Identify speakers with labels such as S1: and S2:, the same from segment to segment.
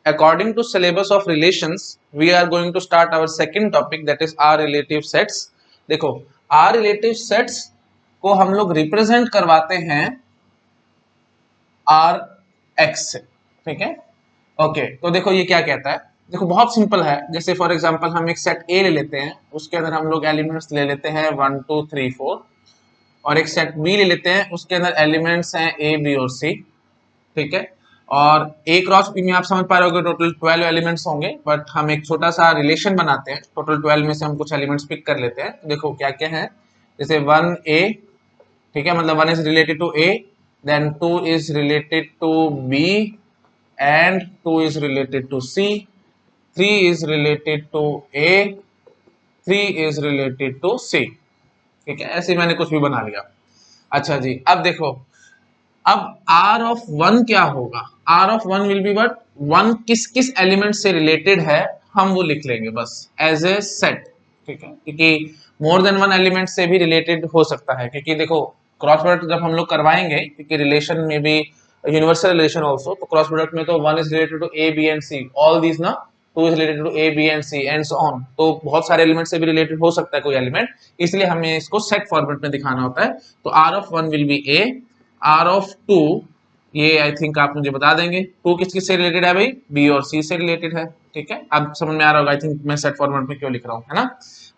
S1: according to syllabus of relations we are going to start our second topic, that is R relative sets. देखो R relative sets को हम लोग represent करवाते हैं R x से, ठीक है। ओके तो देखो ये क्या कहता है, देखो बहुत सिंपल है। जैसे फॉर एग्जांपल हम एक सेट ए ले लेते हैं, उसके अंदर हम लोग एलिमेंट्स ले लेते हैं 1 2 3 4, और एक सेट बी ले लेते हैं, उसके अंदर एलिमेंट्स हैं ए बी और सी, ठीक है। और ए क्रॉस बी में आप समझ पा रहे हो टोटल 12 एलिमेंट्स होंगे, बट हम एक छोटा सा रिलेशन बनाते हैं, टोटल 12 में से हम कुछ एलिमेंट्स पिक कर लेते हैं। देखो क्या क्या है, जैसे 1 ए, ठीक है, मतलब 1 is related to A, then 2 is related to B and 2 is related to C, 3 is related to A, 3 is related to C, ठीक है। ऐसे मैंने कुछ भी बना लिया। अच्छा जी, अब देखो, अब R of 1 क्या होगा, R of 1 will be what, 1 किस किस एलिमेंट से रिलेटेड है हम वो लिख लेंगे बस एज ए सेट, ठीक है, क्योंकि मोर देन 1 एलिमेंट से भी रिलेटेड हो सकता है, क्योंकि देखो क्रॉस प्रोडक्ट जब हम लोग करवाएंगे, क्योंकि रिलेशन में भी यूनिवर्सल रिलेशन ऑल्सो, तो क्रॉस प्रोडक्ट में तो 1 is related to A B and C, all these ना, 2 is related to A, B and C and so on, तो बहुत सारे एलिमेंट से भी रिलेटेड हो सकता है कोई एलिमेंट, इसलिए हमें इसको सेट फॉर्मेट में दिखाना होता है। तो R of 1 will be A, R of 2 ये आई थिंक आप मुझे बता देंगे, 2 किस किस से रिलेटेड है भाई, B और C से रिलेटेड है, ठीक है। अब समझ में आ रहा होगा आई थिंक मैं सेट फॉर्मेट में क्यों लिख रहा हूँ, है ना।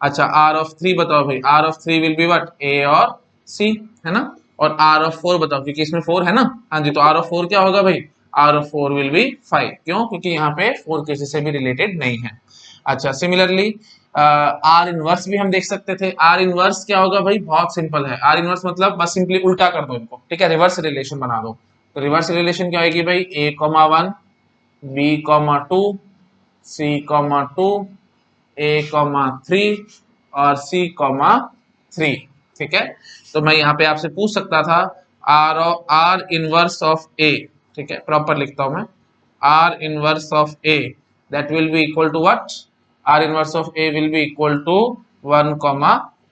S1: अच्छा R of 3 बताओ भाई, R of 3 will be what, A और C, है ना। और R of 4 बताओ, क्योंकि इसमें 4 है ना, हाँ जी, तो R of 4 क्या होगा भाई, R of 4 will be 5, क्यों, क्योंकि यहाँ पे 4 किसी से भी रिलेटेड नहीं है। अच्छा सिमिलरली R इनवर्स भी हम देख सकते थे। R इनवर्स क्या होगा भाई, बहुत सिंपल है, R इनवर्स मतलब बस सिंपली उल्टा कर दो इनको, ठीक है, रिवर्स रिलेशन बना दो। तो रिवर्स रिलेशन क्या होगी भाई, A, 1 B, 2 C, 2 A, 3 और C, 3, ठीक है। तो मैं यहाँ पे आपसे पूछ सकता था R इनवर्स ऑफ A, ठीक है, प्रॉपर लिखता हूं मैं, R inverse of A that will be equal to what, R inverse of A will be equal to 1,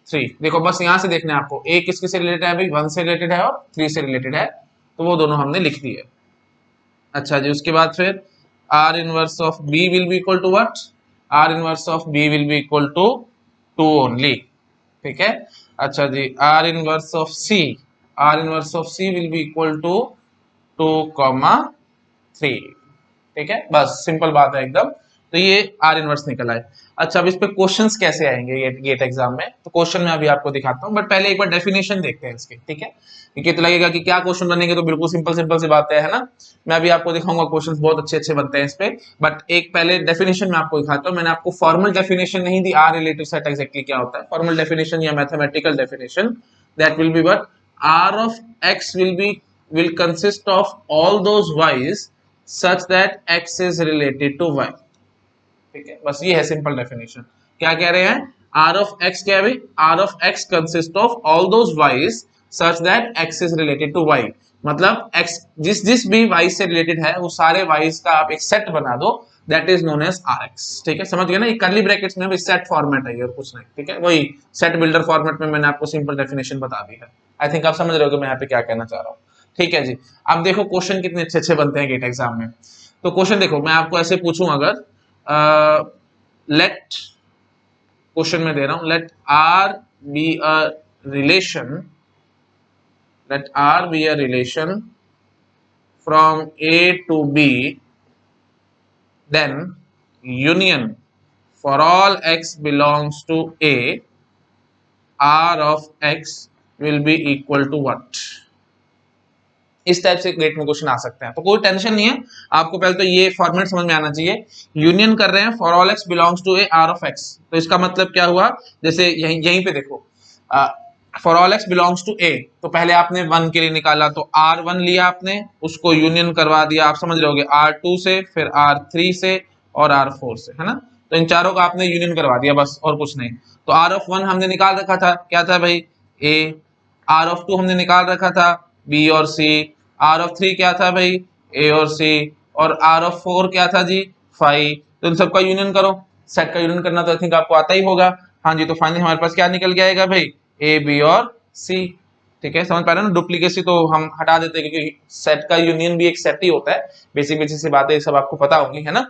S1: 3। देखो बस यहाँ से देखना है आपको, A किस किस से रिलेटेड है भाई, 1 से रिलेटेड है और 3 से रिलेटेड है, तो वो दोनों हमने लिख दिए। अच्छा जी, उसके बाद फिर R inverse of B will be equal to what, R inverse of B will be equal to 2 only, ठीक है। अच्छा जी, R inverse of C, R inverse of C will be equal to 2, 3, ठीक है, बस सिंपल बात है एकदम। तो ये आर इनवर्स निकल आए। अच्छा अब इस पे क्वेश्चंस कैसे आएंगे ये गेट एग्जाम में, तो क्वेश्चन मैं अभी आपको दिखाता हूँ, बट पहले एक बार डेफिनेशन देखते हैं इसके, ठीक है, क्योंकि तो लगेगा कि क्या क्वेश्चन बनेंगे, तो बिल्कुल सिंपल सिंपल सी बात है ना। मैं अभी आपको दिखाऊंगा, क्वेश्चंस बहुत अच्छे अच्छे बनते हैं इस पे, बट एक पहले डेफिनेशन मैं आपको दिखाता हूँ। मैंने आपको फॉर्मल डेफिनेशन नहीं दी आर रिलेटिव सेट एग्जैक्टली क्या होता है, फॉर्मल डेफिनेशन या mathematical definition, that will be what, R of X will consist of all those y's such that x is related to y, ठीक है, बस ये है सिंपल डेफिनेशन। क्या कह रहे हैं, r of x क्या है भाई, r of x consist of all those y's such that x is related to y, मतलब x जिस भी y से रिलेटेड है वो सारे y's का आप एक सेट बना दो, that is known as rx, ठीक है, समझ गए ना। ये कर्ली ब्रैकेट्स में भी सेट फॉर्मेट है और कुछ नहीं, ठीक है, वही सेट बिल्डर फॉर्मेट में मैंने आपको सिंपल डेफिनेशन बता दी है। आई थिंक आप समझ रहे हो कि मैं यहाँ पे क्या कहना चाह रहा हूँ, ठीक है जी। अब देखो क्वेश्चन कितने अच्छे अच्छे बनते हैं गेट एग्जाम में। तो क्वेश्चन देखो मैं आपको ऐसे पूछूं, अगर लेट, क्वेश्चन में दे रहा हूं, let R be a relation, let R be a relation from A to B, then union for all x belongs to A, R of X will be equal to what. इस type से GATE में question आ सकते हैं, तो कोई tension नहीं है, आपको पहले तो ये फॉर्मेट समझ में आना चाहिए। यूनियन कर रहे हैं for all x belongs to A R of x, तो इसका मतलब क्या हुआ, जैसे यहीं पे देखो for all x belongs to A, तो पहले आपने 1 के लिए निकाला, तो R1 लिया आपने, उसको यूनियन करवा दिया, आप समझ रहे R2 से, फिर R3 से और R4 से, है ना। तो इन चारों का आपने यूनियन करवा दिया बस, और कुछ नहीं। तो R of 1 हमने निकाल रखा था, क्या था भाई A, R of 2 हमने निकाल रखा था B और C, R of 3 क्या था भाई A और C, और R of 4 क्या था जी 5। तो इन सबका यूनियन करो, सेट का यूनियन करना तो आई थिंक आपको आता ही होगा। हाँ जी, तो फाइनली हमारे पास क्या निकल के आएगा भाई A, B और C, ठीक है, समझ पा रहे हैं ना। डुप्लीकेसी तो हम हटा देते हैं क्योंकि सेट का यूनियन भी एक सेट ही होता है। बेसिक बेसिक सी बातें सब आपको पता होंगी, है ना।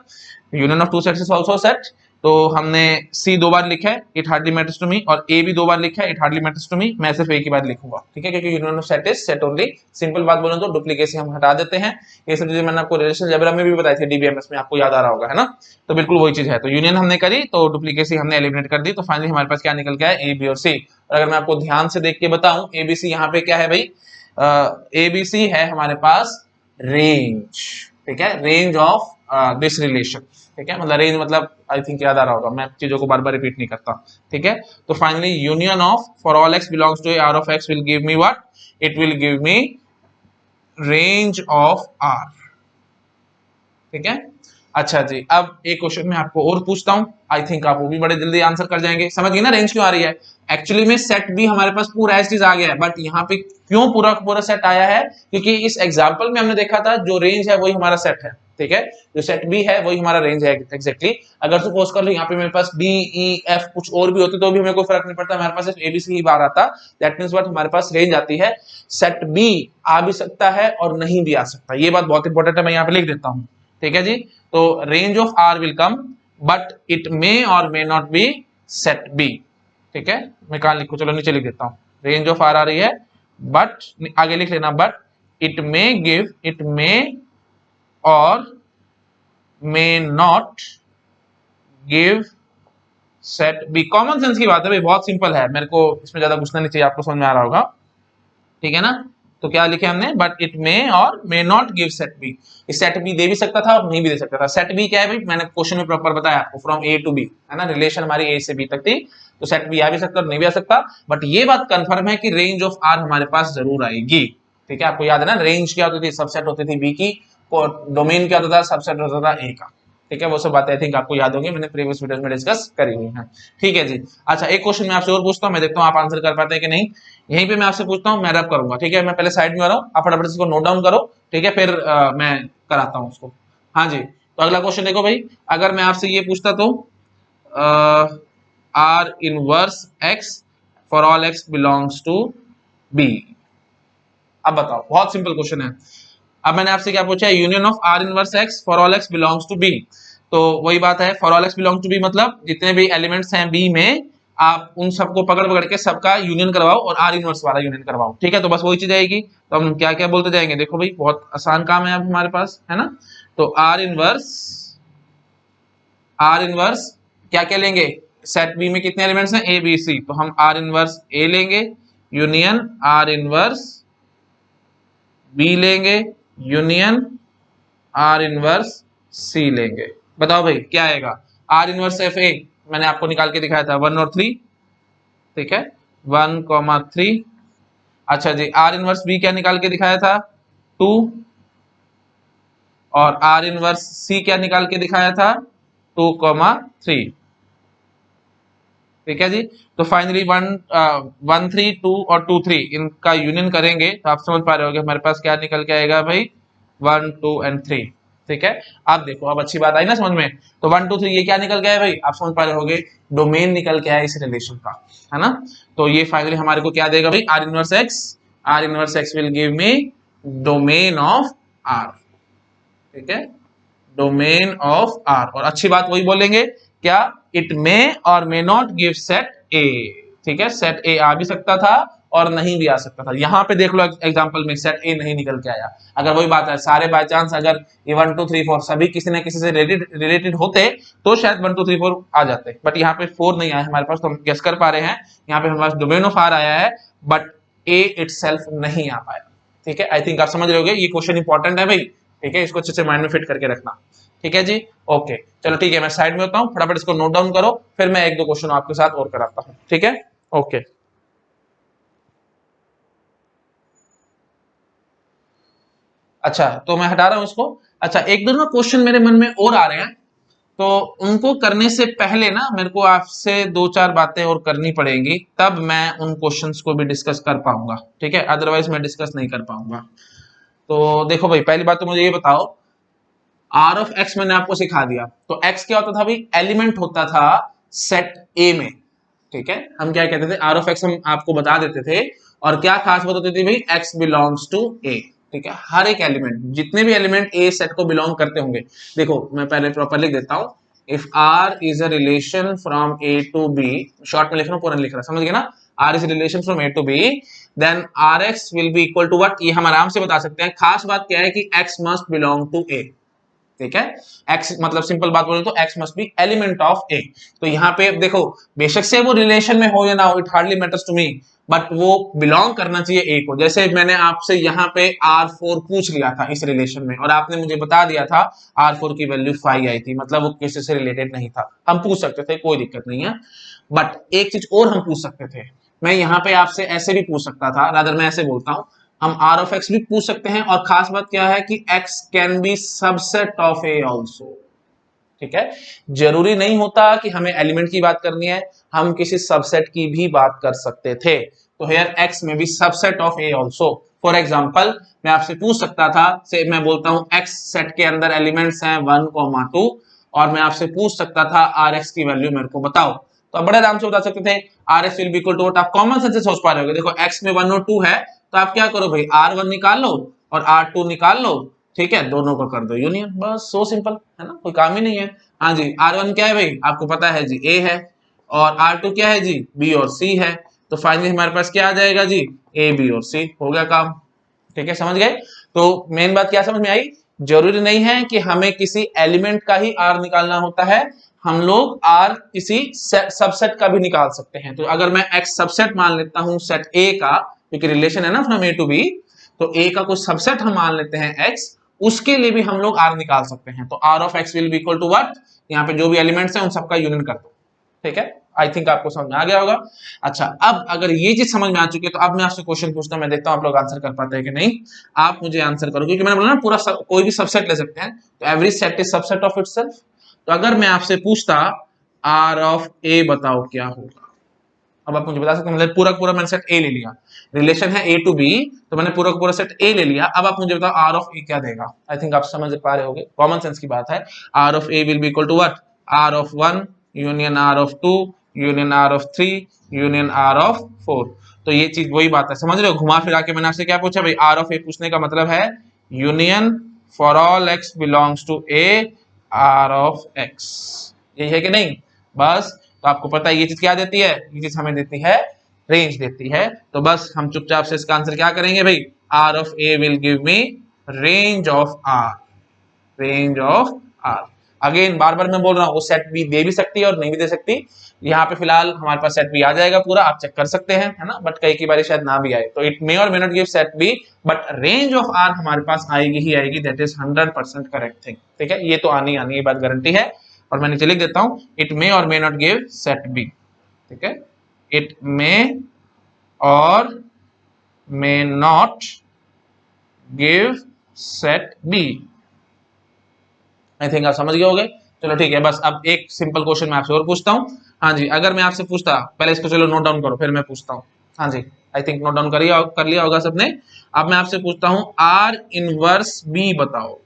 S1: Union of two sets is also set. तो हमने सी 2 बार लिखा है, it hardly matters to me, और ए भी 2 बार लिखा है, it hardly matters to me. मैं सिर्फ एक ही बार लिखूंगा, ठीक है, क्योंकि union of set is set only. Simple बात बोलूं तो डुप्लीकेसी हम हटा देते हैं। ये सब चीजें मैंने आपको रिलेशन अलजेब्रा में भी बताई थी, डीबीएमएस में, आपको याद आ रहा होगा, है ना। तो बिल्कुल वही चीज है। तो यूनियन हमने करी तो डुप्लीकेसी हमने एलिमिनेट कर दी, तो फाइनली हमारे पास क्या निकल गया है, ए बी और सी। और अगर मैं आपको ध्यान से देख के बताऊं, एबीसी यहाँ पे क्या है भाई, एबीसी है हमारे पास रेंज, ठीक है, रेंज ऑफ दिस रिलेशन, ठीक है, मतलब रेंज मतलब आई थिंक याद आ रहा होगा, मैं चीजों को बार बार रिपीट नहीं करता, ठीक है। तो finally union of for all x belongs to R of X will give me what, it will give me range of R, ठीक है। अच्छा जी, अब एक क्वेश्चन मैं आपको और पूछता हूं, आई थिंक आप वो भी बड़े जल्दी आंसर कर जाएंगे। समझ गए ना रेंज क्यों आ रही है। एक्चुअली में सेट भी हमारे पास पूरा एज इट आ गया है, बट यहाँ पे क्यों पूरा पूरा सेट आया है, क्योंकि इस एग्जांपल में हमने देखा था जो रेंज है वही हमारा सेट है, ठीक है, जो सेट बी है वही हमारा रेंज है एग्जैक्टली। अगर सपोज कर लो यहाँ पे मेरे पास डी ई एफ कुछ और भी होते तो भी हमें कोई फर्क नहीं पड़ता, हमारे पास सिर्फ एबीसी ही बार आता। दैट मींस व्हाट, हमारे पास रेंज आती है। सेट बी आ भी सकता है और नहीं भी आ सकता, ये बात बहुत इंपॉर्टेंट है, मैं यहाँ पे लिख देता हूँ, ठीक है जी। तो range of R will come but it may और may not be set B, ठीक है। मैं कहां लिखूं, चलो नीचे लिख देता हूं, रेंज ऑफ आर आ रही है बट, आगे लिख लेना, but it may give, it may और may not give set B. Common sense की बात है भाई, बहुत सिंपल है, मेरे को इसमें ज्यादा घुसना नहीं चाहिए, आपको समझ में आ रहा होगा, ठीक है ना। तो क्या लिखे हमने, बट इट मे और may not give set B. Set B दे भी सकता था और नहीं भी दे सकता था। सेट बी क्या है भाई, मैंने क्वेश्चन में प्रॉपर बताया आपको, फ्रॉम ए टू बी, है ना, रिलेशन हमारी ए से बी तक थी, तो सेट बी आ भी सकता और नहीं भी आ सकता। बट ये बात कंफर्म है कि रेंज ऑफ आर हमारे पास जरूर आएगी, ठीक है। आपको याद है ना, रेंज क्या होती थी, सबसेट होती थी बी की, डोमेन क्या होता था, सबसेट होता था ए का, ठीक है। वो सब बातें आई थिंक आपको याद होंगी, मैंने प्रीवियस वीडियोस में डिस्कस करी हुई है, ठीक है जी। अच्छा, एक क्वेश्चन मैं आपसे और पूछता हूं, मैं देखता हूं आप आंसर कर पाते हैं कि नहीं। यहीं पे मैं आपसे पूछता हूं, मैं रब करूंगा, ठीक है, मैं पहले साइड में आ रहा हूं, आप फटाफट इसको नोट डाउन करो, ठीक है, फिर मैं कराता हूं उसको। हाँ जी, तो अगला क्वेश्चन देखो भाई, अगर मैं आपसे ये पूछता तो R inverse X for all x belongs to B, अब बताओ, बहुत सिंपल क्वेश्चन है। अब मैंने आपसे क्या पूछा है, union of R inverse X for all x belongs to B. तो वही बात है, for all x belongs to B मतलब जितने भी एलिमेंट्स हैं बी में, आप उन सबको पकड़ पकड़ के सबका यूनियन करवाओ और आर इनवर्स वाला यूनियन करवाओ, ठीक है। तो बस वही चीज आएगी, तो हम क्या क्या बोलते जाएंगे, देखो भाई बहुत आसान काम है अब हमारे पास, है ना। तो आर इनवर्स क्या क्या लेंगे, सेट बी में कितने एलिमेंट्स हैं, ए बी सी, तो हम आर इनवर्स ए लेंगे, यूनियन आर इनवर्स बी लेंगे, यूनियन आर इनवर्स सी लेंगे। बताओ भाई क्या आएगा, आर इनवर्स एफ ए मैंने आपको निकाल के दिखाया था 1 और 3, ठीक है, 1,3। अच्छा जी, आर इनवर्स बी क्या निकाल के दिखाया था 2, और आर इनवर्स सी क्या निकाल के दिखाया था 2,3, ठीक है जी। तो फाइनली 1,3,2 और 2,3 इनका यूनियन करेंगे तो आप समझ पा रहे होगे हमारे पास क्या निकल के आएगा भाई, 1, 2 एंड 3, ठीक है। आप देखो अब अच्छी बात आई ना समझ में। तो 1, 2, 3 ये क्या निकल गया है भाई, आप समझ पा रहे होगे, डोमेन निकल के आया इस रिलेशन का, है ना। तो ये फाइनली हमारे को क्या देगा भाई, R inverse X will give me domain of R, ठीक है, डोमेन ऑफ आर। और अच्छी बात वही बोलेंगे क्या, इट मे और मे नॉट गिव सेट ए, ठीक है, सेट ए आ भी सकता था और नहीं भी आ सकता था। यहां पे देख लो एग्जांपल में सेट ए नहीं निकल के आया। अगर वही बात है, सारे बाय चांस अगर ये 1, 2, 3, 4 सभी किसी न किसी से रिलेटेड होते तो शायद 1, 2, 3, 4 आ जाते, बट यहाँ पे 4 नहीं आया हमारे पास, तो हम गेस कर पा रहे हैं यहाँ पे हमारे पास डोमेन ऑफ आर आया है, बट ए इटसेल्फ नहीं आ पाया, ठीक है। आई थिंक आप समझ रहे होगे, ये क्वेश्चन इंपॉर्टेंट है भाई, ठीक है, इसको अच्छे से माइंड में फिट करके रखना, ठीक है जी। ओके चलो ठीक है, मैं साइड में होता हूँ, फटाफट इसको नोट डाउन करो, फिर मैं एक दो क्वेश्चन आपके साथ और कराता हूँ, ठीक है। ओके अच्छा, तो मैं हटा रहा हूं इसको। अच्छा, एक दो ना क्वेश्चन मेरे मन में और आ रहे हैं, तो उनको करने से पहले ना मेरे को आपसे दो चार बातें और करनी पड़ेंगी, तब मैं उन क्वेश्चंस को भी डिस्कस कर पाऊंगा, ठीक है, अदरवाइज मैं डिस्कस नहीं कर पाऊंगा। तो देखो भाई, पहली बात तो मुझे ये बताओ, आर ऑफ एक्स मैंने आपको सिखा दिया, तो एक्स क्या होता था भाई, एलिमेंट होता था सेट ए में, ठीक है। हम क्या कहते थे, आर ऑफ एक्स हम आपको बता देते थे और क्या खास बात होती थी भाई, x बिलोंग्स टू a। ठीक है, हर एक एलिमेंट, जितने भी एलिमेंट ए सेट को बिलोंग करते होंगे, देखो मैं पहले प्रॉपर लिख देता हूं, if r is a relation from a to b, short में लिख रहा हूं, पूरा लिख रहा, समझ गए ना, r is relation from a to b, then rx will be equal to what, ये हम आराम से बता सकते हैं। खास बात क्या है कि x must belong to a। ठीक है, x मतलब सिंपल बात बोले तो x must be element of a। तो यहाँ पे देखो, बेशक से वो रिलेशन में हो या ना हो, it hardly matters to me, but वो बिलोंग करना चाहिए a को। जैसे मैंने आपसे यहाँ पे R4 पूछ लिया था इस रिलेशन में, और आपने मुझे बता दिया था R4 की वैल्यू 5 आई थी, मतलब वो किसी से रिलेटेड नहीं था। हम पूछ सकते थे, कोई दिक्कत नहीं है, बट एक चीज और हम पूछ सकते थे, मैं यहाँ पे आपसे ऐसे भी पूछ सकता था, रादर मैं ऐसे बोलता हूँ, हम r ऑफ x भी पूछ सकते हैं, और खास बात क्या है कि x can be subset of a also. ठीक है, जरूरी नहीं होता कि हमें एलिमेंट की बात करनी है, हम किसी सबसेट की भी बात कर सकते थे। तो हेयर x में भी subset of a also. For example मैं आपसे पूछ सकता था, से मैं बोलता हूं x सेट के अंदर एलिमेंट्स हैं 1, 2, और मैं आपसे पूछ सकता था rx की वैल्यू मेरे को बताओ, तो आप बड़े आराम से बता सकते थे rx will be equal to, आप कॉमन सेंस से सोच पा रहे होगे, देखो x में 1 और 2 है, तो आप क्या करो भाई, R1 निकाल लो और R2 निकाल लो। ठीक है, दोनों को कर दो यूनियन, बस सो सिंपल है ना, कोई काम ही नहीं है। हाँ जी, R1 क्या है भाई, आपको पता है जी A है, और R2 क्या है जी, B और C है। तो फाइनली हमारे पास क्या आ जाएगा जी, A B और C, हो गया काम। ठीक है, समझ गए। तो मेन बात क्या समझ में आई, जरूरी नहीं है कि हमें किसी एलिमेंट का ही R निकालना होता है, हम लोग R किसी सबसेट का भी निकाल सकते हैं। तो अगर मैं X सबसेट मान लेता हूं सेट A का, क्योंकि रिलेशन है ना फ्रॉम A टू B, तो A का कुछ सबसेट हम मान लेते हैं X, उसके लिए भी हम लोग R निकाल सकते हैं। तो R of X will be equal to what, यहाँ पे जो भी एलिमेंट्स हैं उन सबका यूनियन कर दो। ठीक है, आई थिंक आपको समझ में आ गया होगा। अच्छा, अब अगर ये चीज समझ में आ चुकी है, तो अब मैं आपसे क्वेश्चन पूछता हूं, मैं देखता हूं आप लोग आंसर कर पाते हैं कि नहीं। आप मुझे आंसर करो, क्योंकि मैंने बोला ना पूरा कोई भी सबसेट ले सकते हैं, तो every set is subset of itself. तो अगर मैं आपसे पूछता R ऑफ A बताओ क्या होगा, अब आप मुझे बता सकते हैं, मतलब पूरा पूरा मैंने सेट A ले लिया, रिलेशन है A टू B, तो मैंने पूरा पूरा सेट A ले लिया। अब आप मुझे बताओ R ऑफ A क्या देगा। आई थिंक आप समझ पा रहे होंगे, कॉमन सेंस की बात है। R of A will be equal to what, R of 1 union R of 2 union R of 3 union R of 4। तो ये चीज वही बात है, समझ रहे हो, घुमा फिरा के मैंने आपसे क्या पूछा भाई, R ऑफ A पूछने का मतलब है union for all x belongs to A R of x, यही है कि नहीं। बस, तो आपको पता है ये चीज क्या देती है, ये चीज हमें देती है रेंज देती है। तो बस हम चुपचाप से इसका आंसर क्या करेंगे भाई, R of A will give me range of R, range of R। Again बार बार मैं बोल रहा हूँ, वो सेट बी दे भी सकती है और नहीं भी दे सकती। यहाँ पे फिलहाल हमारे पास सेट बी आ जाएगा पूरा, आप चेक कर सकते हैं, है ना, बट कई की बारी शायद ना भी आए, तो इट मे और may not give set B, but range of R हमारे पास आएगी ही आएगी, दैट इज 100% करेक्ट थिंग। ठीक है, ये तो आनी आनी, ये बात गारंटी है। और मैं नीचे लिख देता हूं, इट मे और may not give set B. ठीक है, इट मे और may not give set B. I think आप समझ गए होंगे। चलो ठीक है, बस अब एक सिंपल क्वेश्चन मैं आपसे और पूछता हूँ। हाँ जी, अगर मैं आपसे पूछता, पहले इसको चलो नोट डाउन करो, फिर मैं पूछता हूँ। हाँ जी, आई थिंक नोट डाउन कर लिया होगा सबने। अब मैं आपसे पूछता हूँ R इनवर्स B बताओ,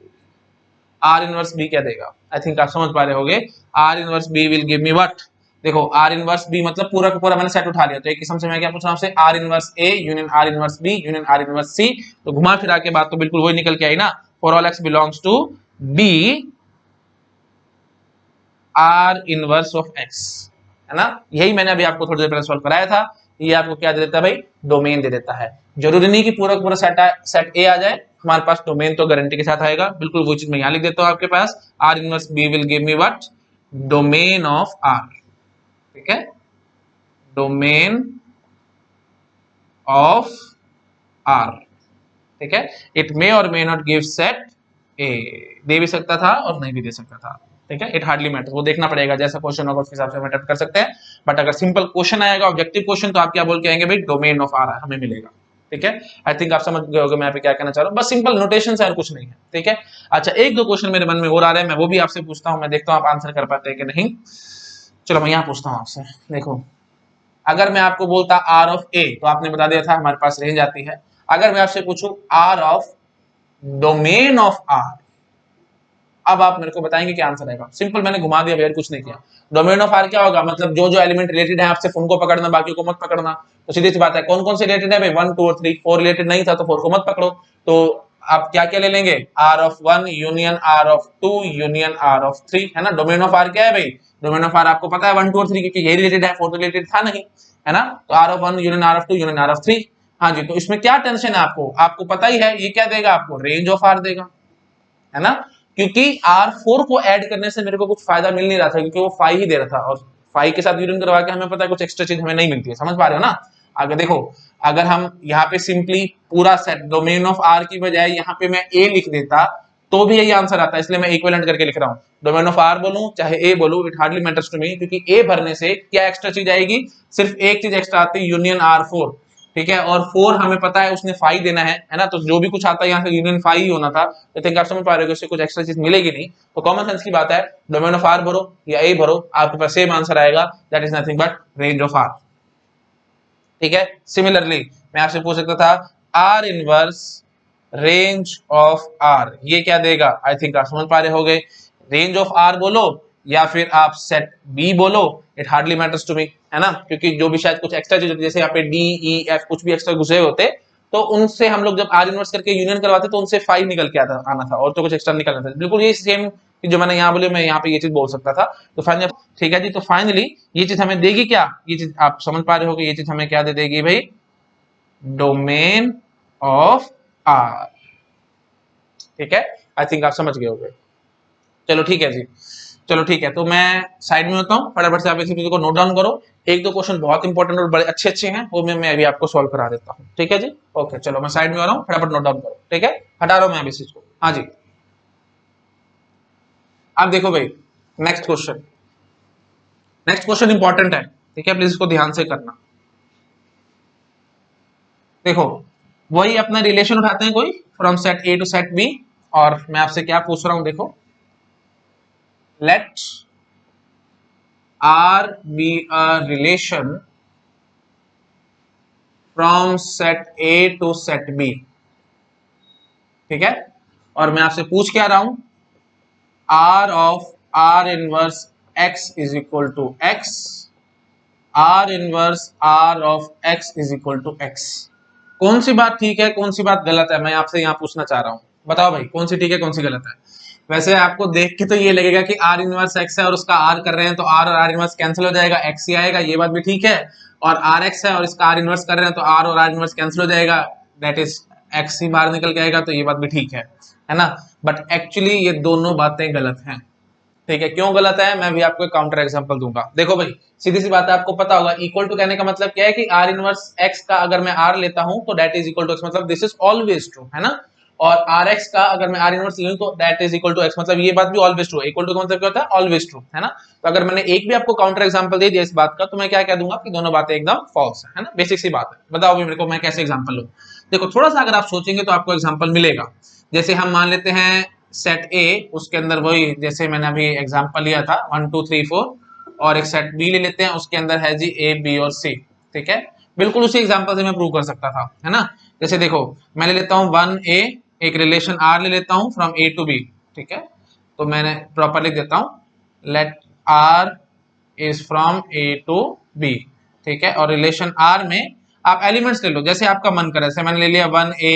S1: R इनवर्स B क्या देगा। आई थिंक आप समझ पा रहे होंगे, R inverse B will give me what. देखो R इनवर्स B मतलब पूरा का पूरा मैंने सेट उठा लिया, तो एक किस्म से मैं क्या पूछ रहा हूँ आपसे, R inverse A union R inverse B union R inverse C। तो घुमा फिरा के बात तो बिल्कुल वही निकल के आई ना, for all x belongs to B R inverse of x, है ना। यही मैंने अभी आपको थोड़ी देर पहले सॉल्व कराया था। ये आपको क्या दे देता है भाई, डोमेन दे देता है। जरूरी नहीं कि पूरा पूरा सेट A आ जाए, हमारे पास डोमेन तो गारंटी के साथ आएगा, बिल्कुल वो चीज मैं यहां लिख देता हूं आपके पास, R inverse B will give me what, domain of R। ठीक है, डोमेन ऑफ R। ठीक है, इट मे और may not give set A, दे भी सकता था और नहीं भी दे सकता था। ठीक है, इट हार्डली मैटर, वो देखना पड़ेगा, जैसा क्वेश्चन होगा उसके हिसाब से हम अटेम्प्ट कर सकते हैं। बट अगर सिंपल क्वेश्चन आएगा, ऑब्जेक्टिव क्वेश्चन, तो आप क्या बोल के आएंगे भाई, डोमेन ऑफ R हमें मिलेगा। ठीक है, आई थिंक आप समझ गए होंगे मैं पे क्या कहना चाह रहा हूँ, बस सिंपल नोटेशन है और कुछ नहीं है। ठीक है, अच्छा एक दो क्वेश्चन मेरे मन में और आ रहे हैं, मैं वो भी आपसे पूछता हूँ, मैं देखता हूँ आप आंसर कर पाते हैं कि नहीं। चलो मैं यहाँ पूछता हूँ आपसे, देखो अगर मैं आपको बोलता R ऑफ A, तो आपने बता दिया था हमारे पास रेंज आती है। अगर मैं आपसे पूछूं R of domain of R, अब आप मेरे को बताएंगे क्या आंसर आएगा। सिंपल, मैंने घुमा दिया भैया, कुछ नहीं किया। डोमेन ऑफ आर क्या होगा, मतलब जो जो एलिमेंट रिलेटेड है आपसे उनको पकड़ना, बाकी को मत पकड़ना। तो सीधी सी बात है, कौन कौन से रिलेटेड है भाई, 1 2 और 3। 4 रिलेटेड नहीं था तो 4 को मत पकड़ो। तो आप क्या क्या ले लेंगे, R of 1 union R of 2 union R of 3, है ना। डोमेन ऑफ आर क्या है भाई, डोमेन ऑफ आर आपको पता है 1 2 और 3, क्योंकि यही रिलेटेड है, 4 रिलेटेड था नहीं, है ना। तो R of 1 union R of 2 union R of 3। हाँ जी, तो इसमें क्या टेंशन है आपको, आपको पता ही है ये क्या देगा आपको, रेंज ऑफ आर देगा, है ना। क्योंकि R4 को ऐड करने से मेरे को कुछ फायदा मिल नहीं रहा था, क्योंकि वो 5 ही दे रहा था, और 5 के साथ यूनियन करवा के हमें पता है कुछ एक्स्ट्रा चीज हमें नहीं मिलती है, समझ पा रहे हो ना। अगर देखो, अगर हम यहाँ पे सिंपली पूरा सेट डोमेन ऑफ R की बजाय यहाँ पे मैं A लिख देता तो भी यही आंसर आता है, इसलिए मैं इक्विवेलेंट करके लिख रहा हूँ। डोमेन ऑफ R बोलूं चाहे A बोलूं, it hardly matters to me, क्योंकि A भरने से क्या एक्स्ट्रा चीज आएगी, सिर्फ एक चीज एक्स्ट्रा आती है, यूनियन R4, ठीक है। और 4 हमें पता है उसने 5 देना है ना, तो जो भी कुछ आता है यहाँ से यूनियन 5 ही होना था। तो थिंक आप समझ पा रहे हो, उससे कुछ एक्स्ट्रा चीज मिलेगी नहीं। तो कॉमन सेंस की बात है, डोमेन ऑफ आर भरो या ए भरो, आपके पास सेम आंसर आएगा, that is nothing but range of R, ठीक है। सिमिलरली मैं आपसे पूछ सकता था R inverse range of R, ये क्या देगा, आई थिंक आप समझ पा रहे होगे। रेंज ऑफ आर बोलो या फिर आप सेट बी बोलो, it hardly matters to me, है ना। क्योंकि जो भी शायद कुछ एक्स्ट्रा चीज होती है, जैसे यहाँ पे डी ई एफ कुछ भी एक्स्ट्रा घुसे होते, तो उनसे हम लोग जब आर इनवर्स करके यूनियन करवाते तो उनसे 5 निकल के आना था, और तो कुछ एक्स्ट्रा निकलना था। बिल्कुल ये सेम जो मैंने यहाँ बोली, मैं यहाँ पे ये चीज बोल सकता था। तो फाइनली ठीक है जी, तो फाइनली ये चीज हमें देगी क्या, ये चीज आप समझ पा रहे हो कि ये चीज हमें क्या दे देगी भाई, डोमेन ऑफ आर, ठीक है। आई थिंक आप समझ गए होंगे। चलो ठीक है जी, चलो ठीक है, तो मैं साइड में होता हूँ, फटाफट से आप इसी चीज को नोट डाउन करो। एक दो क्वेश्चन बहुत इंपॉर्टेंट और बड़े अच्छे अच्छे हैं, वो मैं अभी आपको सॉल्व करा देता हूँ, ठीक है जी। ओके चलो, मैं साइड में आ रहा हूँ, फटाफट नोट डाउन करो, ठीक है। हटा रहा हूँ मैं अभी इस चीज को। हाँ जी, अब देखो भाई, next question, next question important है, ठीक है, प्लीज इसको ध्यान से करना। देखो, वही अपना रिलेशन उठाते हैं कोई, from set A to set B, और मैं आपसे क्या पूछ रहा हूं, देखो, let R be a relation from set A to set B, ठीक है। और मैं आपसे पूछ क्या रहा हूं, R of R inverse X is equal to X, R inverse R of X is equal to X। कौन सी बात ठीक है, कौन सी बात गलत है, मैं आपसे यहाँ पूछना चाह रहा हूँ। बताओ भाई, कौन सी ठीक है, कौन सी गलत है। वैसे आपको देख के तो ये लगेगा कि R इनवर्स X है और उसका R कर रहे हैं, तो R और R इनवर्स कैंसिल हो जाएगा, X ही आएगा, ये बात भी ठीक है। और RX है और इसका R इनवर्स कर रहे हैं, तो R और R इनवर्स कैंसिल हो जाएगा, दैट इज X ही बाहर निकल के आएगा, तो ये बात भी ठीक है ना। बट एक्चुअली ये दोनों बातें गलत हैं, ठीक है। क्यों गलत है, मैं भी आपको एक काउंटर एग्जांपल दूंगा। देखो भाई, सीधी सी बात है, आपको पता होगा इक्वल टू कहने का मतलब क्या है, कि R इनवर्स X का अगर मैं R लेता हूं तो that is equal to X, मतलब दिस इज ऑलवेज ट्रू, है ना। और RX का अगर मैं R इनवर्स लूं तो that is equal to X, मतलब ये बात भी ऑलवेज ट्रू है। इक्वल टू का मतलब क्या होता है, ऑलवेज ट्रू, है ना। तो अगर मैंने एक भी आपको काउंटर एग्जांपल दे दिया इस बात का, तो मैं क्या कह दूंगा कि दोनों बातें एकदम फॉल्स है ना। बेसिक सी बात है, बताओ भी मेरे को मैं कैसे एग्जांपल लूं। देखो, थोड़ा सा अगर आप सोचेंगे तो आपको एग्जांपल मिलेगा। जैसे हम मान लेते हैं सेट ए, उसके अंदर वही जैसे मैंने अभी एग्जांपल लिया था 1 2 3 4, और एक सेट बी ले लेते हैं, उसके अंदर है जी ए बी और सी, ठीक है। बिल्कुल उसी एग्जांपल से मैं प्रूव कर सकता था, है ना। जैसे देखो, मैं ले लेता हूँ 1a, एक रिलेशन आर ले लेता हूँ फ्रॉम ए टू बी, ठीक है। तो मैंने प्रॉपर लिख देता हूँ, let R is from A to B, ठीक है। और रिलेशन आर में आप एलिमेंट्स ले लो जैसे आपका मन करे, जैसे मैंने ले लिया 1a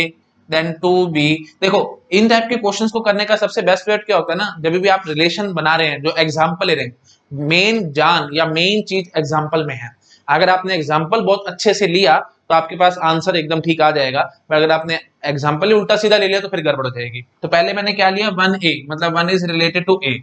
S1: देन 2b। देखो, इन टाइप के क्वेश्चंस को करने का सबसे बेस्ट वे क्या होता है ना, जब भी आप रिलेशन बना रहे हैं, जो एग्जांपल ले रहे हैं, मेन जान या मेन चीज एग्जांपल में है। अगर आपने एग्जांपल बहुत अच्छे से लिया तो आपके पास आंसर एकदम ठीक आ जाएगा, पर अगर आपने एग्जांपल ही उल्टा सीधा ले लिया तो फिर गड़बड़ हो जाएगी। तो पहले मैंने क्या लिया, 1a, मतलब 1 इज रिलेटेड टू a।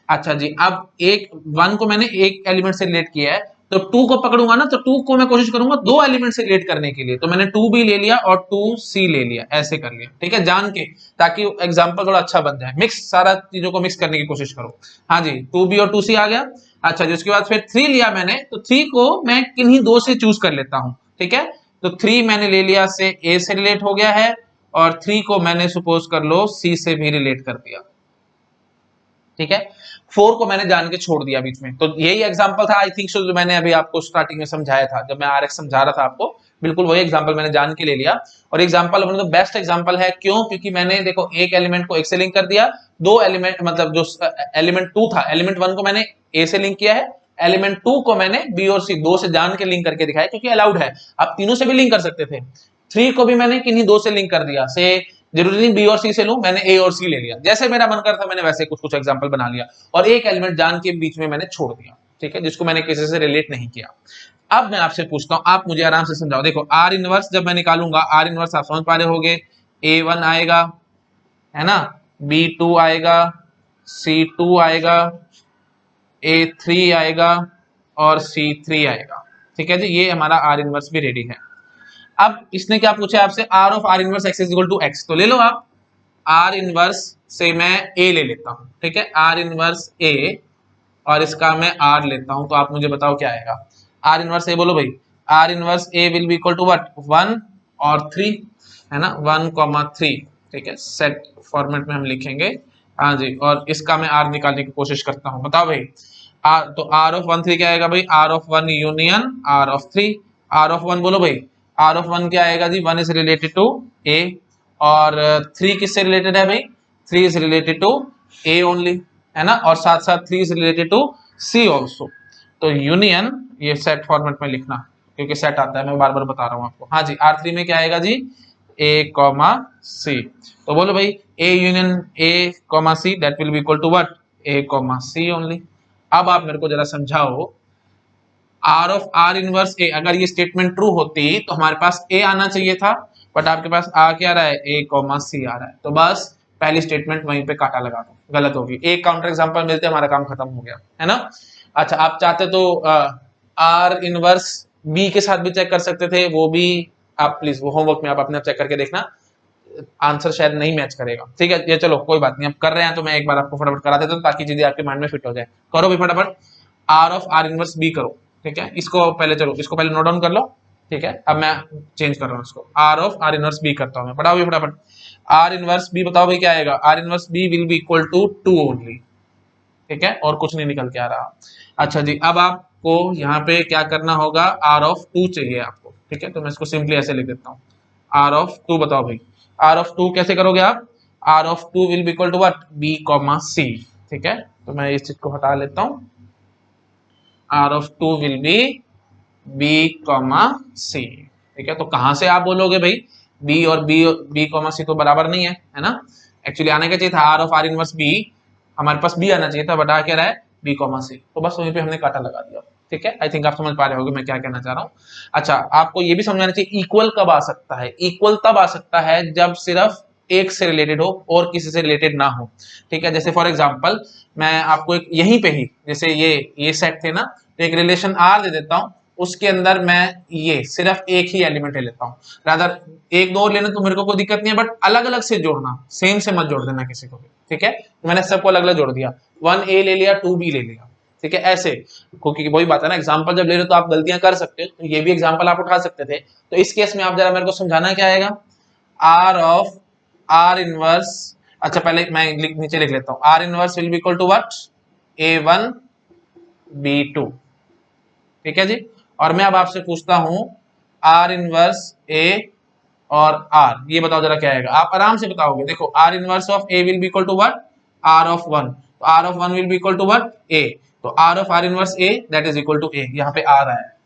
S1: अच्छा जी, अब एक 1 को मैंने एक एलिमेंट से रिलेट किया है, तो 2 को पकड़ूंगा ना, तो 2 को मैं कोशिश करूंगा दो एलिमेंट से रिलेट करने के लिए, तो मैंने 2b ले लिया और 2c ले लिया, ऐसे कर लिया, ठीक है, जान के, ताकि एग्जांपल थोड़ा अच्छा बन जाए। मिक्स, सारा चीजों को मिक्स करने की कोशिश करो। हाँ जी, 2b और 2c आ गया। अच्छा जी, उसके बाद फिर 3 लिया मैंने, तो 3 को मैं किन्हीं दो से चूज कर लेता हूं, ठीक है। तो 3 मैंने ले लिया से a से रिलेट हो गया है, और 3 को मैंने सपोज कर लो c से भी रिलेट कर दिया, ठीक है। 4 को मैंने जान के छोड़ दिया बीच में, तो यही एग्जांपल था आई थिंक सो जो मैंने अभी आपको स्टार्टिंग में समझाया था, जब मैं आरएक्स समझा रहा था आपको, बिल्कुल वही एग्जांपल मैंने जान के ले लिया। और एग्जांपल अपने तो बेस्ट एग्जांपल है, क्यों? क्योंकि मैंने देखो एक एलिमेंट को एक से लिंक कर दिया, दो एलिमेंट मतलब जो एलिमेंट 2 था, एलिमेंट 1 को मैंने ए से लिंक किया है, एलिमेंट 2 को मैंने बी और सी दो से जान के लिंक करके दिखाया, क्योंकि अलाउड है, आप तीनों से भी लिंक कर सकते थे। 3 को भी मैंने किन्हीं दो से लिंक कर दिया, से जरूरी नहीं बी और सी से लूं, मैंने ए और सी ले लिया, जैसे मेरा मन करता मैंने वैसे कुछ कुछ एग्जांपल बना लिया, और एक एलिमेंट जान के बीच में मैंने छोड़ दिया, ठीक है, जिसको मैंने किसी से रिलेट नहीं किया। अब मैं आपसे पूछता हूं, आप मुझे आराम से समझाओ। देखो आर इनवर्स जब मैं निकालूंगा, आर इनवर्स आप समझ पा रहे होगे, A1 आएगा, है ना, B2 आएगा, C2 आएगा, A3 आएगा और C3 आएगा, ठीक है जी। ये हमारा आर इनवर्स भी रेडी है। अब इसने क्या पूछा आपसे, R of R inverse X is equal to X, तो ले लो आप आर इनवर्स से मैं ए ले लेता हूं, ठीक है, आर इनवर्स ए, और इसका मैं आर लेता हूं, तो आप मुझे बताओ क्या आएगा। आर इनवर्स ए बोलो भाई, R inverse A will be equal to what, 1 और 3, है ना, 1,3, ठीक है, सेट फॉर्मेट में हम लिखेंगे, हाँ जी। और इसका मैं आर निकालने की कोशिश करता हूं, बताओ भाई। आर, तो आर ऑफ 1 3 क्या आएगा भाई, R of 1 union R of 3, R of 1 बोलो भाई, आर ऑफ 1 क्या आएगा जी, 1 इज रिलेटेड टू ए, और 3 किससे रिलेटेड है भाई, 3 is related to A only, है ना, और साथ साथ 3 is related to C also. तो यूनियन, ये सेट फॉर्मेट में लिखना क्योंकि सेट आता है, मैं बार बार बता रहा हूँ आपको, हाँ जी। R3 में क्या आएगा जी, ए कॉमा सी, तो बोलो भाई A union A comma C that will be equal to what, A comma C only. अब आप मेरे को जरा समझाओ, R of R inverse A, अगर ये स्टेटमेंट ट्रू होती तो हमारे पास ए आना चाहिए था, बट आपके पास आ क्या रहा है, ए कॉमा सी आ रहा है, तो बस पहली स्टेटमेंट वहीं पे काटा लगा दो, गलत होगी। एक काउंटर एग्जांपल मिलते हमारा काम खत्म हो गया, है ना। अच्छा आप चाहते तो आर इनवर्स बी के साथ भी चेक कर सकते थे, वो भी आप प्लीज वो होमवर्क में आप अपने चेक करके देखना, आंसर शायद नहीं मैच करेगा, ठीक है। ये चलो कोई बात नहीं, अब कर रहे हैं तो मैं एक बार आपको फटाफट करा देता हूँ ताकि चीजें आपके माइंड में फिट हो जाए। करो भी फटाफट, R of R inverse B करो, ठीक है। इसको पहले चलो, इसको पहले नोट डाउन कर लो, ठीक है। अब मैं चेंज कर रहा हूँ इसको, R of R inverse B करता हूँ मैं, पढ़ाओ भी फटाफट। आर इनवर्स बी बताओ भाई क्या आएगा, R inverse B will be equal to 2 only, ठीक है, और कुछ नहीं निकल के आ रहा। अच्छा जी, अब आपको यहाँ पे क्या करना होगा, आर ऑफ 2 चाहिए आपको, ठीक है, तो मैं इसको सिंपली ऐसे लिख देता हूँ, आर ऑफ 2 बताओ भाई, आर ऑफ 2 कैसे करोगे आप, R of 2 will be equal to what, B comma C, ठीक है। तो मैं इस चीज को हटा लेता हूँ, R of 2 will be B comma C, ठीक है। तो कहां से आप बोलोगे भाई बी और बी कॉमा सी तो बराबर नहीं है ना, एक्चुअली आने का चाहिए था R of R inverse B, हमारे पास बी आना चाहिए था, बट आ क्या रहा है, बी कॉमा सी, तो बस वहीं पे हमने काटा लगा दिया, ठीक है। आई थिंक आप समझ पा रहे होगे मैं क्या कहना चाह रहा हूँ। अच्छा आपको ये भी समझना चाहिए, इक्वल कब आ सकता है, इक्वल तब आ सकता है जब सिर्फ एक से रिलेटेड हो और किसी से रिलेटेड ना हो, ठीक है। जैसे फॉर एग्जांपल मैं आपको एक यहीं पे ही, जैसे ये सेट थे ना, तो एक रिलेशन आर दे देता हूँ, उसके अंदर मैं ये सिर्फ एक ही एलिमेंट ले लेता हूँ, रादर एक दो और लेना तो मेरे को कोई दिक्कत नहीं है, बट अलग अलग से जोड़ना, सेम से मत जोड़ देना किसी को भी, ठीक है। तो मैंने सबको अलग अलग जोड़ दिया, 1A ले लिया, 2B ले लिया, ठीक है, ऐसे, क्योंकि वही बात है ना, एग्जाम्पल जब ले रहे हो तो आप गलतियां कर सकते हो, तो ये भी एग्जाम्पल आप उठा सकते थे। तो इस केस में आप जरा मेरे को समझाना क्या आएगा, आर ऑफ आर इनवर्स, अच्छा पहले मैं नीचे लिख लेता हूँ, R inverse will be equal to what, A1 B2, ठीक है जी। और मैं अब आपसे पूछता हूं आर इनवर्स ए और आर, ये बताओ जरा क्या आएगा, आप आराम से बताओगे। देखो R inverse of A will be equal to what, R of 1, तो R of 1 will be equal to what, A, तो R of R inverse A that is equal to A, यहाँ पे आ रहा है,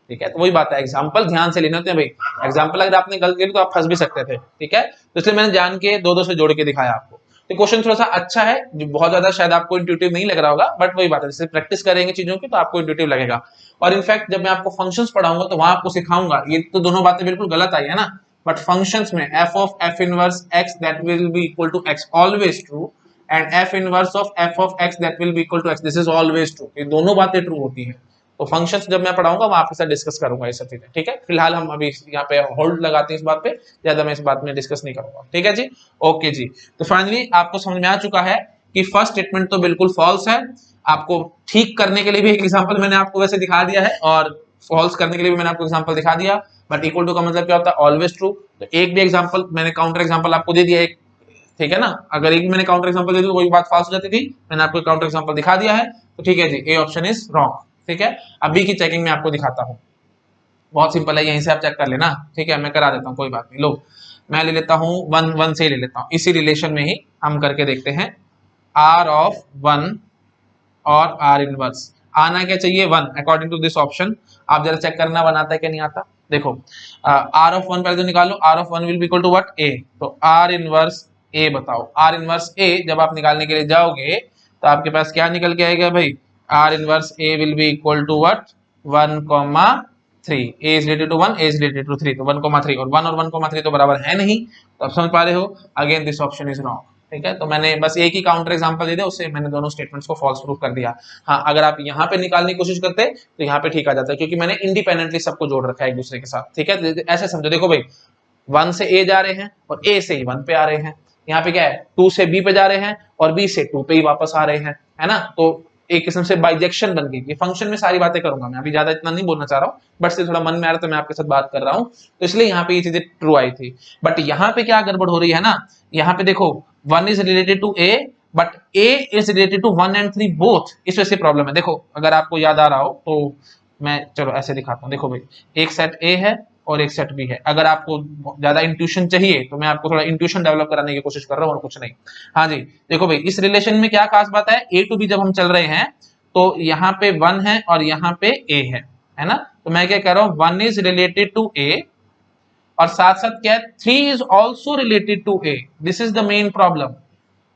S1: ठीक है। तो वही बात है, एग्जाम्पल ध्यान से लेने होते हैं भाई, एग्जाम्पल अगर आपने गलत किया तो आप फंस भी सकते थे, ठीक है। तो इसलिए मैंने जान के दो दो से जोड़ के दिखाया आपको। तो क्वेश्चन थोड़ा सा अच्छा है, जो बहुत ज्यादा शायद आपको इंट्यूटिव नहीं लग रहा होगा, बट वही बात है, जैसे प्रैक्टिस करेंगे चीजों की तो आपको इंट्यूटिव लगेगा। और इनफैक्ट जब मैं आपको फंक्शंस पढ़ाऊंगा तो वहां आपको सिखाऊंगा, ये तो दोनों बातें बिल्कुल गलत आई है ना, बट फंक्शंस में f of f inverse x that will be equal to x always true, and f inverse of f of x that will be equal to x this is always true, ये दोनों बातें true होती हैं। तो functions जब मैं पढ़ाऊंगा वहां आपके साथ डिस्कस करूंगा ये सब चीजें, ठीक है। फिलहाल हम अभी यहाँ पे होल्ड लगाते हैं इस बात पे, ज्यादा मैं इस बात में डिस्कस नहीं करूंगा, ठीक है जी। ओके जी, तो फाइनली आपको समझ में आ चुका है कि फर्स्ट स्टेटमेंट तो बिल्कुल फॉल्स है, आपको ठीक करने के लिए भी एक एग्जांपल मैंने आपको वैसे दिखा दिया है, और फॉल्स करने के लिए भी मैंने आपको एग्जांपल दिखा दिया, बट इक्वल टू का मतलब क्या होता है, ऑलवेज ट्रू। तो एक भी एग्जांपल मैंने काउंटर एग्जांपल आपको दे दिया, एक ठीक है ना। अगर एक मैंने काउंटर एग्जांपल दे दिया तो कोई बात फाल्स हो जाती थी, मैंने आपको काउंटर एग्जांपल दिखा दिया है, तो ठीक है जी, ए ऑप्शन इज रॉन्ग। ठीक है, अब बी की चेकिंग में आपको दिखाता हूँ, बहुत सिंपल है, यहीं से आप चेक कर लेना। ठीक है, मैं करा देता हूँ, कोई बात नहीं। लो मैं ले लेता हूँ वन, वन से ले लेता हूँ, इसी रिलेशन में ही हम करके देखते हैं। आर ऑफ वन और आर इनवर्स आना क्या चाहिए, one, according to this option. आप जरा चेक करना वन आता है कि नहीं आता। देखो आर ऑफ वन पहले तो निकालो, R of one will be equal to what, A. तो आर इनवर्स ए बताओ, आर इनवर्स ए जब आप निकालने के लिए जाओगे तो आपके पास क्या निकल के आएगा भाई, R inverse A will be equal to what, 1,3। A is related to 1, A is related to 3, तो 1,3, और 1 और 1,3 तो बराबर है नहीं, तो आप समझ पा रहे हो, again this option is wrong. ठीक है, तो मैंने बस एक ही काउंटर एग्जांपल दे दिया, उससे मैंने दोनों स्टेटमेंट्स को फॉल्स प्रूफ कर दिया। हाँ, अगर आप यहाँ पे निकालने की कोशिश करते तो यहाँ पे ठीक आ जाता है, क्योंकि मैंने इंडिपेंडेंटली सबको जोड़ रखा है एक दूसरे के साथ। ठीक है, ऐसे समझो, देखो भाई 1 से ए जा रहे हैं और ए से ही 1 पे आ रहे हैं, यहाँ पे क्या है 2 से बी पे जा रहे हैं और बी से 2 पे ही वापस आ रहे हैं, है ना। तो एक किस्म से बाइजेक्शन बन गई। ये फंक्शन में सारी बातें करूंगा मैं, अभी ज्यादा इतना नहीं बोलना चाह रहा हूँ, बट से थोड़ा मन में आ रहा तो मैं आपके साथ बात कर रहा हूँ, तो इसलिए यहाँ पे ये चीजें ट्रू आई थी। बट यहाँ पे क्या गड़बड़ हो रही है ना, यहाँ पे देखो 1 is related to A but A is related to 1 and 3 both, इस वजह से प्रॉब्लम है। देखो अगर आपको याद आ रहा हो तो मैं चलो ऐसे दिखाता हूँ। देखो भाई एक सेट ए है और एक सेट बी है। अगर आपको ज्यादा इंट्यूशन चाहिए तो मैं आपको थोड़ा इंट्यूशन डेवलप कराने की कोशिश कर रहा हूँ और कुछ नहीं। हाँ जी, देखो भाई इस रिलेशन में क्या खास बात है, ए टू बी जब हम चल रहे हैं तो यहाँ पे 1 है और यहाँ पे ए है ना। तो मैं क्या कह रहा हूँ, 1 इज रिलेटेड टू ए और साथ साथ क्या है 3 is also related to A, this is the main problem.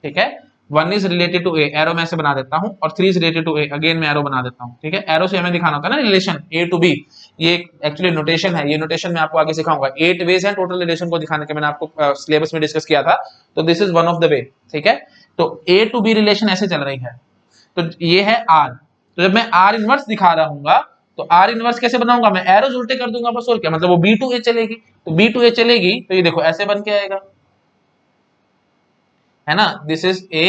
S1: ठीक है, 1 is related to A, arrow मैं ऐसे बना देता हूं, और 3 is related to A, again मैं एरो बना देता हूं। ठीक है, एरो से हमें दिखाना होता है ना रिलेशन ए टू बी, ये एक्चुअली नोटेशन है, ये नोटेशन मैं आपको आगे सिखाऊंगा। 8 वेज हैं टोटल रिलेशन को दिखाने के, मैंने आपको सिलेबस में डिस्कस किया था, तो this is one of the way. ठीक है, तो ए टू बी रिलेशन ऐसे चल रही है, तो ये है आर। तो जब मैं आर इनवर्स दिखा रहा हूँ तो आर इनवर्स कैसे बनाऊंगा, मैं एरोज उल्टे कर दूंगा बस, और क्या मतलब, वो बी टू ए चलेगी, तो बी टू ए चलेगी तो ये देखो ऐसे बन के आएगा, है ना। This is A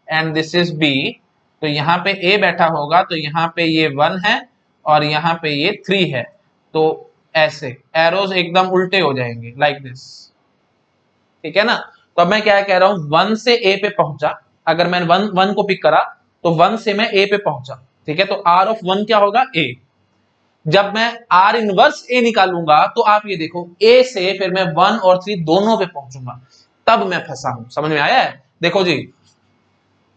S1: and this is B, तो यहाँ पे ए बैठा होगा तो यहाँ पे ये 1 है और यहाँ पे ये 3 है, तो ऐसे एरोज एकदम उल्टे हो जाएंगे लाइक दिस। ठीक है ना, तो अब मैं क्या कह रहा हूं, 1 से ए पे पहुंचा, अगर मैं 1 को पिक करा तो 1 से मैं ए पे पहुंचा। ठीक है, तो आर ऑफ 1 क्या होगा, ए। जब मैं आर इनवर्स ए निकालूंगा तो आप ये देखो ए से फिर मैं 1 और 3 दोनों पे पहुंचूंगा, तब मैं फंसा हूं। समझ में आया है, देखो जी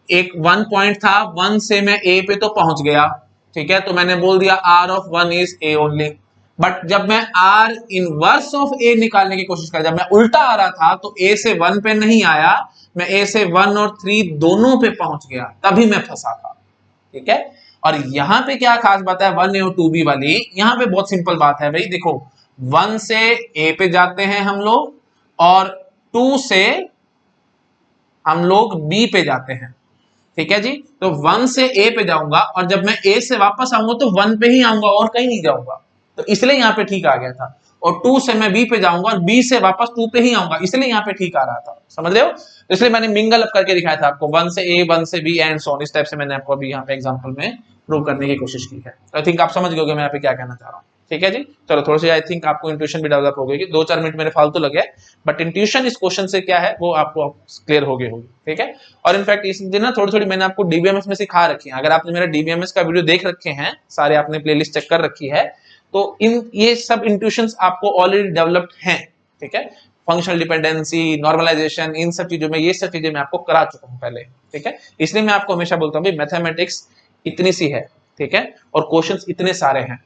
S1: एक 1 पॉइंट था, 1 से मैं ए पे तो पहुंच गया, ठीक है, तो मैंने बोल दिया R of 1 is A only. But जब मैं आर इनवर्स ऑफ ए निकालने की कोशिश कर, जब मैं उल्टा आ रहा था तो ए से 1 पे नहीं आया, मैं ए से 1 और 3 दोनों पे पहुंच गया, तभी मैं फंसा था। ठीक है, और यहां पे क्या खास बात है 1 और 2b वाली, यहां पे बहुत सिंपल बात है भाई। देखो 1 से ए पे जाते हैं हम लोग और 2 से हम लोग बी पे जाते हैं। ठीक है जी, तो 1 से ए पे जाऊंगा और जब मैं ए से वापस आऊंगा तो 1 पे ही आऊंगा और कहीं नहीं जाऊंगा, तो इसलिए यहाँ पे ठीक आ गया था। और 2 से मैं बी पे जाऊंगा और बी से वापस 2 पे ही आऊंगा, इसलिए यहाँ पे ठीक आ रहा था। समझ रहे हो, तो इसलिए मैंने मिंगल अप करके दिखाया था आपको, 1 से ए, 1 से बी एंड सो ऑन, इस टाइप से मैंने आपको अभी यहाँ पे एग्जांपल में प्रूव करने की कोशिश की है। आई थिंक आप समझ गए मैं यहाँ पे क्या कहना चाह रहा हूँ। ठीक है जी, चलो थोड़ी सी आई थिंक आपको इंट्यूशन भी डेवलप हो गई, 2-4 मिनट मेरे फालतू लगे, बट इंट्यूशन इस क्वेश्चन से क्या है वो आपको क्लियर हो गई होगी। ठीक है, और इनफैक्ट इस दिन ना थोड़ी थोड़ी मैंने आपको डीबीएमएस में सिखा रखी है, अगर आपने मेरा डीबीएमएस का वीडियो देख रखे हैं सारे, आपने प्लेलिस्ट चेक कर रखी है, तो इन ये सब इंट्यूशंस आपको ऑलरेडी डेवलप्ड हैं। ठीक है, फंक्शनल डिपेंडेंसी, नॉर्मलाइजेशन, इन सब चीजों में ये सब चीजें मैं आपको करा चुका हूं पहले। ठीक है, इसलिए मैं आपको हमेशा बोलता हूं भाई मैथमेटिक्स इतनी सी है, ठीक है, और क्वेश्चंस इतने सारे हैं।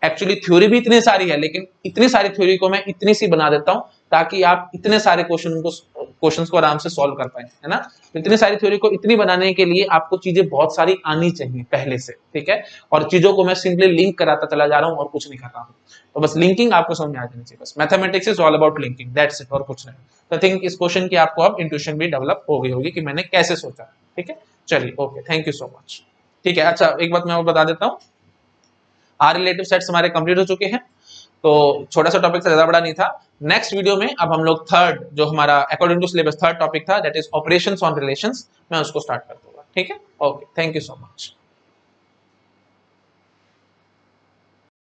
S1: एक्चुअली थ्योरी भी इतनी सारी है, लेकिन इतनी सारी थ्योरी को मैं इतनी सी बना देता हूं ताकि आप इतने सारे क्वेश्चंस को आराम से सॉल्व कर पाए, है ना। इतनी सारी थ्योरी को इतनी बनाने के लिए आपको चीजें बहुत सारी आनी चाहिए पहले से। ठीक है, और चीजों को मैं सिंपली लिंक कराता चला जा रहा हूं और कुछ नहीं कर रहा हूं, तो बस लिंकिंग आपको समझ में आ जानी चाहिए। बस mathematics is all about linking, that's it, और कुछ नहीं। तो आई थिंक इस क्वेश्चन की आपको अब इंट्यूशन भी डेवलप हो गई होगी कि मैंने कैसे सोचा। ठीक है, चलिए okay, thank you so much. ठीक है, अच्छा एक बात मैं और बता देता हूँ, आर रिलेटिव सेट्स हमारे कंप्लीट हो चुके हैं, तो छोटा सा टॉपिक था, ज्यादा बड़ा नहीं था। नेक्स्ट वीडियो में अब हम लोग थर्ड, जो हमारा according to syllabus third topic था, that is operations on relations, मैं उसको स्टार्ट कर दूंगा। ठीक है, okay, thank you so much.